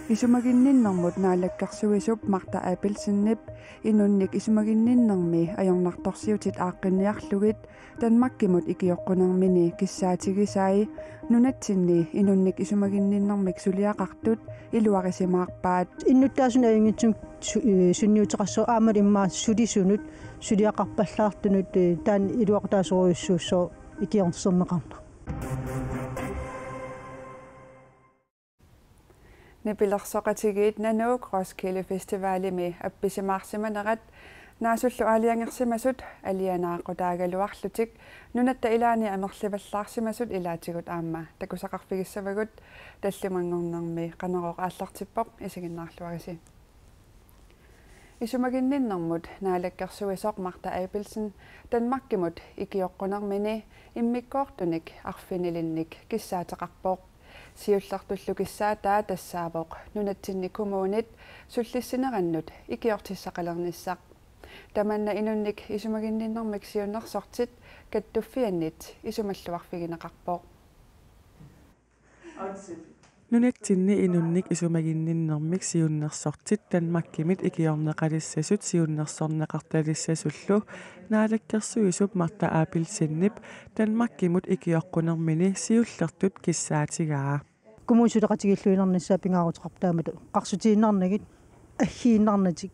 Isumaginninnermut naalakkarsuisup Marta Appelsinnip inunnik isumaginninnermi ajornartorsiutit aaqqinniarlugit Danmarkimut ikiyoqqunarmini kissaatigisai nunatsinni inunnik isumaginninnermik suliaqartut iluarisimaarpaat innuttaasuna ingitsum sunniuteqarso aamat immaa sulisunut suliaqarpallaartunut taan iluaqtaasuruissuussoo ikiornerserneqarna Nipilersoqatigiit nanuuk Roskilde Festivalimi appisimaarsimanerat naasullu aaliangersimasut alianaaqutaagaluarlutik nunatta ilaani amerlivallaarsimasut ilaatigut aamma takusaqarfigissavagut tallimangornermi qaneroq aallartippoq isiginnaarluarisi isumaginninnermut naalakkersuisoq Marta Appelsen Danmarkimut ikioqqunarmini immikkoortunik arfinilinnik kissaateqarpoq siullartullukissaata tassaapoq nunatsinni kommunit sullissinerannut ikiortissaqalernissaaq tamanna inunnik isumaginninnermik siunnersortit kattuffiannit isumalluarfigineqarpoq nunatsinni inunnik isumaginninnermik siunnersortit Danmarkimit ikiorneqalissasut siunnersorneqartalissasullu naalakkersuisup Marta Appelsinnip Danmarkimut ikioqqunermini siullertut kissaatigaa kumusuleqatigilluinernissaa pingaaruteqartaamatu qarsutiinnarnagit aggiinnarnatik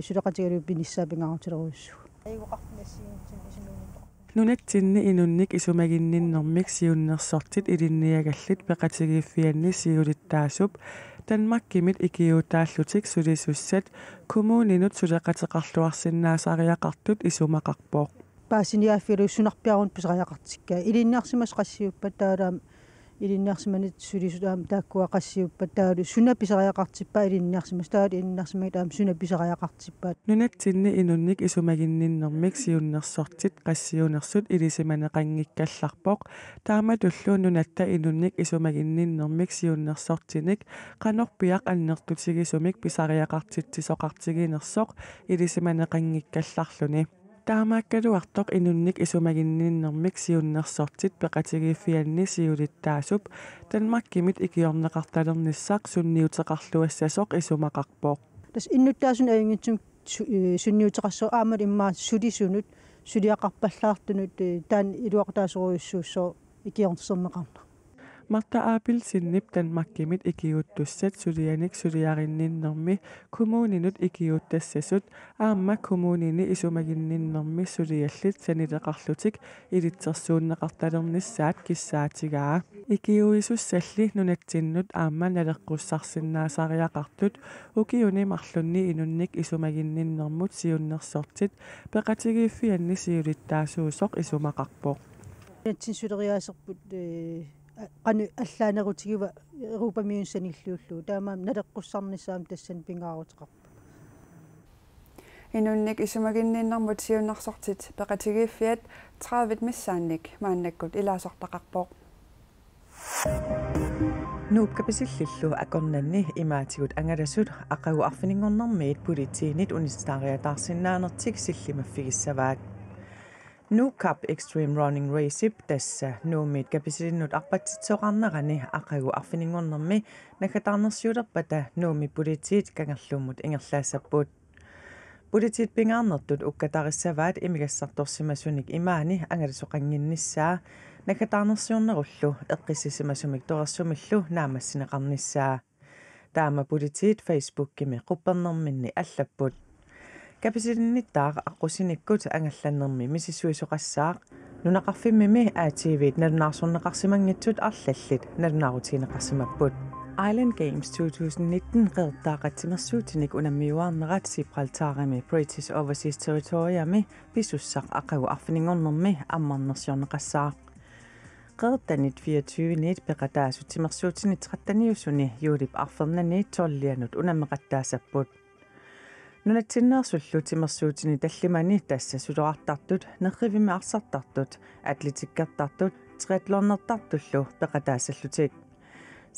suleqatigalu pinissaa pingaarutileriussu nunatsinni inunnik isumaginninnermik siunnersortit ilinniagallit peqatigiffianni siulittaasup Danmarkimit ikiutaallutik sulisussat kommuninut suleqateqarluarsinnaasariaqartut isumaqarpoq paasiniaaffiluussunarpiarun pisariaqartikkaa ilinniarsimas qassiuppat taalaam ilinniarsimanit sulisuutaam taakkuа qassiuppat taalu sunapisariaqartippaa ilinniarsimas taal ilinniarsimagi taam sunapisariaqartippaat nunatsinni inunnik isumaginninnermik siunnersortit qassiunersut ilisimaneqanngikkallarpoq taamatullu nunatta inunnik isumaginninnermik siunnersortinik qanorpiaq annertutigisumik pisariaqartitsisoqartiginersoq ilisimaneqanngikkallarluni taamaakkaluartoq inunnik isumaginninnermik siunnersortit peqatigiffianni siulittaasup Danmarkimit ikiorneqartalernissaq sunniuteqarluassasoq isumaqarpoq tas innuttaasun aingitsum sunniuteqarso aamat immaa sulisunut suliaqarpallaartunut taan iluaqtaasuruissuussoo ikiornerserneqarna Marta Appelsinnip Danmarkimit ikiuttussat sulianik suliarinninnermi kommuninut ikiuttassasut aamma kommunini isumaginninnermi suliallit sanileqarlutik ilitsersuunneqartalernissaat kissaatigaa ikiuisussalli nunatsinnut aamma naleqqussarsinnaasariaqartut ukiuni marlunni inunnik isumaginninnermut siunnersortit peqatigiffianni siulittaasuusoq isumaqarpoq natsinsuleriaaserput qanu allaanerutigiva erupamiunsanilluullu taamaam naleqqussarnissaam tassan pingaaruteqarpa inunnik isumaginninnermut siunnersortit peqatigiffiat 30 missaannik maannakkut ilaasortaqarpoq nuupkapasillillu akornanni imaatigut angalasut aqagu arfiningornermiit politiinit unistaariataarsinnaanertik sillimaffigissavaat Nuukap Extreme Running Raceip tassa nuumit kapasilinnut arpatsitsoqarnerani aqagu arfiningornermi nakatarnersiulerpata nuumi politiit kangerlummut ingerlaasapput politiit pingaarnertut ukkataarissavaat imigassartorsimasunik imaani angalasoqanginnissaa nakatarnersiornerullu eqqissisimasumik torersumillu naamassineqarnissaa taama politiit Facebook-kimi quppernerminni allapput kapasilinnittaa aqusinikkut angallannermi misissuisoqassaaq nunaqarfimmimi ATVt nalunarsorneqarsimangitsut arlallit nalunarutiineqarsimapput Island Games 2019 qeertaaqatsimersuutinik unammiuarnerat Gibraltarimi British Overseas Territoriami pisussaq aqagu arfiningornermi ammarnersiorneqassaaq qeertanit 24 peqataasutimersuutinit 13 juulip arfernanit tollianut unammeqattaasapput nunatsinneersullu timersuutini tallimani tassa suloartartut nerrivimi arsartartut atletikkertartut triathlonnertartullu peqataasallutik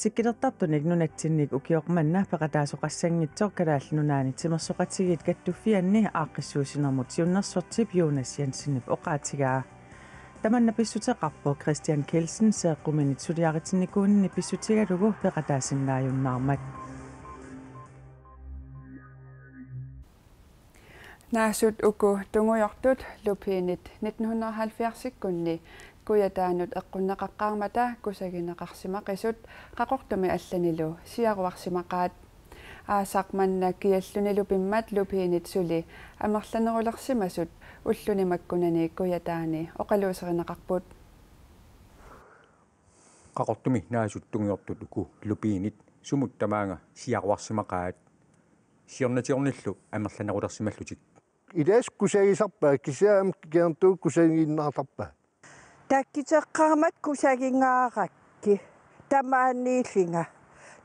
sikkilertartunik nunatsinnik ukioqmanna peqataasoqassangitsoq kalaallunaani timersoqatigit kattuffianni aaqqissuusinermut siunnersortip Jonas Jensenip oqaatigaa Tamanna pissutеқарпо Christian Kelsen seeqquminitsuliaritinnikuunni pissutigalugu peqataasinnaajunnaarmat. Naasut uku tungujortut lupiinit 1970-kunni kuyataanut eqqunneqaqqaarmata kusagineqarsimaqisut qaqortumi allanilu siaruarsimaqaat aasaqmanna kiallunilu pimmat lupiinit suli amerlanerulersimasut ullunimakkunani kuyataani oqaluuserineqarput qaqortumi naasut tungujortut uku lupiinit sumuttamaanga siaruarsimaqaat siornatiornillu amerlanerulersimallutik Ides kusagisarpaa kisiam kiantu kusagiinnaartarpaa takkiteqqarmat kusagingaaqakki tamaanniillinga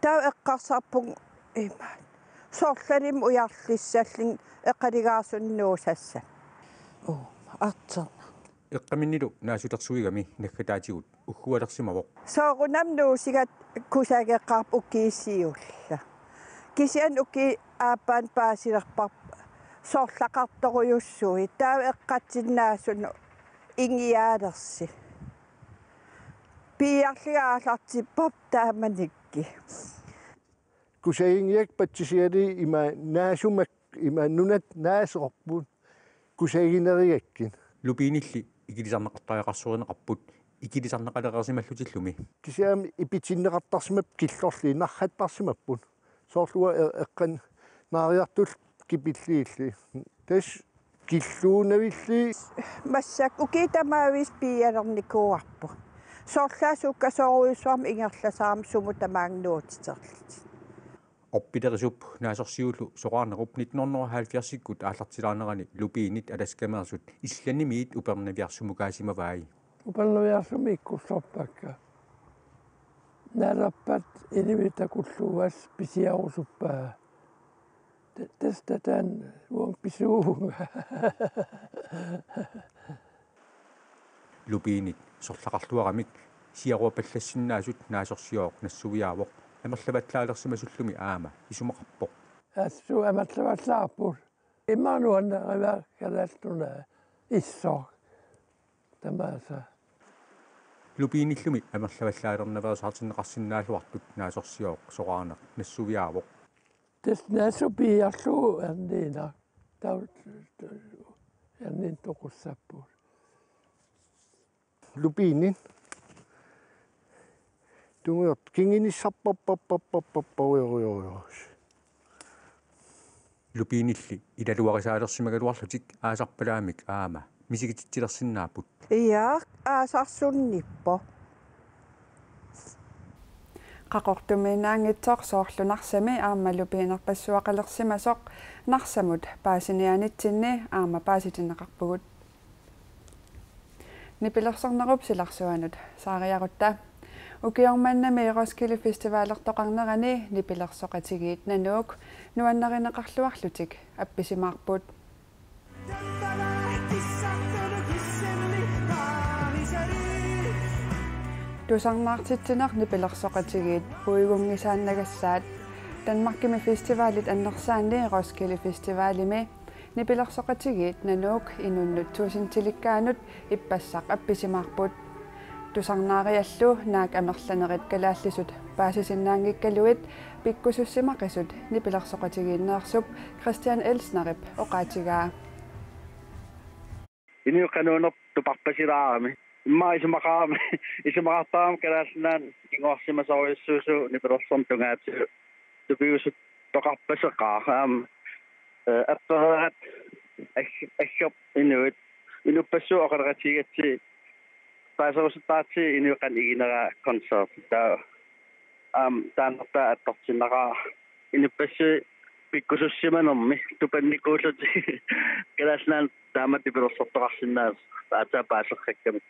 tau eqqarsarpung imaat sorlanim ujarlissallin eqqaligaarsunnuusassa arterna eqqaminnilu naasutersuigami naggataatigut uggualersimavoq soorunam nuusigat kusageqqarp ukiissiulla kisian uki aappaan paasilerpar sorlaqartoruyussui tau eqqatsinnaasunu ingiaalersi piarligaarlartippop taamanikki kusagingiak patsisiali ima naasumak ima nunat naasorpun kusagineriakkin lupiinilli ikilisarneqartariaqarsuurineqarput ikilisarneqaleqersimallutillumi kisiam ipitinneqartarsimap killorli narrattarsimappun soorlua eqqan naariartul kipilliilli tas killuunavilli масsak укитамаавис пиалерникуарпу соорлаасукка соорuyussuarm ingerlasaarm sumutamaangnuutitерлит oppiderisup naasorsiullu soqaarnerup 1970-ikkut aallartilaanerani lupiinit alaskameersut илланнимиит упернавиарсумукаасимаваи упернавиарсуми иккуссорпакка нараппат инивитакуллуас писиарусуппаа тестатан уон писуунга lupiinit sorlaqarluaramik siaruapallassinnaasut naasорсиооq нассувиаавоq амерлаватлаалерсимасуллуми аама исумақарпоq ассу амерлаваллаарпут иммаануаннериваа калааллуна иссоо тамааса lupiinillumi амерлаваллаалернаверсаартиннеқарсинаалуартут наасорсиооq соqaarneq нассувиаавоq тес наасупиарлуу анниина тау аннин тоқуссаппут lupiinin tungujort kinginissarparparparparparparujoriorios lupiinilli ilaluarisaalersimagaluarlutik aasarpalaamik aama misigitittilersinnaaput иаа аасарсунниппо qaqortuminaangitsoq soorlunarсами аама lupiinerpassuaqalersimasoq narsamut paasinianitsinni aama paasitineqarpugut nipilersornerup silarsuanut saariarutta ukiormannami Roskilde Festivalertoqarnerani nipilersoqatigiit nanuuk nuannarineqarluarlutik appisimaarput tusarnaartittineq nipilersoqatigiit puigungisaannagassaat Danmarkimi Festivalit annersaanni Roskilde Festivalimi nipilersoqatigiit nanuuk inunnut tuusintilikkaanut ippassaq appisimaarput tusarnaariallu naak amerlanerit kalaallisut paasisinnaangikkaluit pikkusussimaqisut nipilersoqatigiinneersup Christian Elsnerip oqaatigaa iniuqanuunerp tuparpasilaarami imma isumaqartaam kalaallinaan ingorsimasoriussuusu nipilersorm tungaatilu tupiusut toqarpaseqaaraam аппараат аггап инуит инуппассуоқалератигатси паасерусутаати инуиқан игинера концерт таа таанерта аттортиннера инуппасси пиккусуссиманерми тупанникуулути каласнан таамати пилерсортоқарсинаас таата паасерраккамит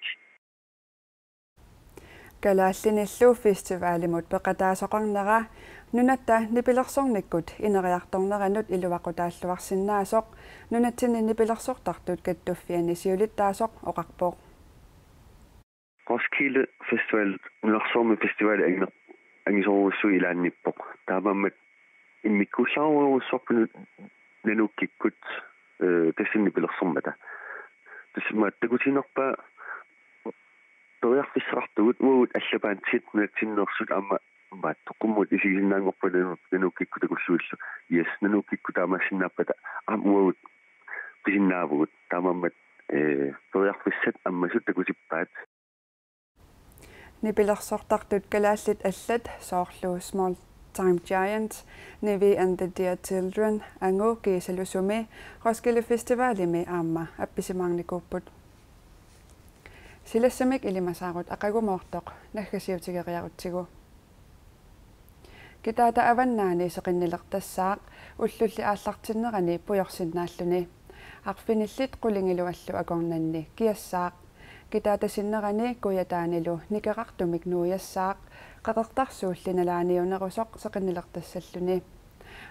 kalaallinillu festivaalimut peqataasоqarnera nunatta nipilersornikkut ineriartorneranut iluaqutaalluarsinnaasoq nunatsinni nipilersortartut kattuffiani siulittaasoq oqarpoq Roskilde Festival ulersormi festival angisoruussu ilaannippoq taamammat immikkussaaruussorpunut nanuukkikkut tassinnipilersormata tasmaattakutinerpa Toriarfissartugut uut allapaatit nunatsinnersut amma maattoqqummut isigisinnaangorpalu nanukikku takulluillu yes nanukikku taamassinnaapata uut pisinnaavut taamammat toriarfissat ammasut takusippaat Nipilersortartut kalaallit allat soorlu Small Time Giants Nivi and the Dear Children angu kiisalusumi Roskilde Festivalimi aamma appisimaarnikuupput Silassamik ilimasaarut aqagumortoq naggasiutigeriarutsigu Kitaata avannaani seqinnilertassaaq ullulli aallartinnerani pujorsinnaalluni arfinillit qulingiluallu akornanni kiassaaq Kitaata sinnerani kuyataanilu nikerartumik nuuyassaaq qatertarsuullinalaaniunerusoq seqinnilertassalluni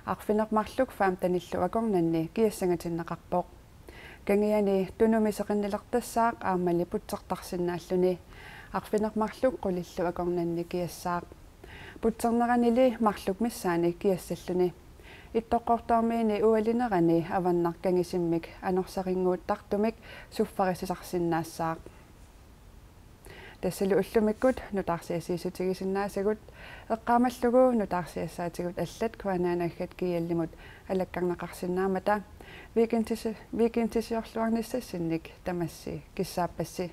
arfinermarluk faamtanillu akornanni kiassangatinneqarpoq Kangiani tunumi seqinnilertassaaq aammali putsertarsinnaalluni arfinermarluk qulillu akornanni kiassaaq putserneranili marluk missaani kiassalluni ittoqqortaarmiini ualinerani avannarkangisimmik anorsaringuuttartumik suffarisisarsinnaassaq Tassalu ullumikkut nutarsiasiisutigisinnaassagut eqqaamallugu nutarsiassaatigut allat kuanaanaggat kiallimut alakkarnaqarsinnaamata weekendtisiorluarnissassinnik tamassi kissaappassi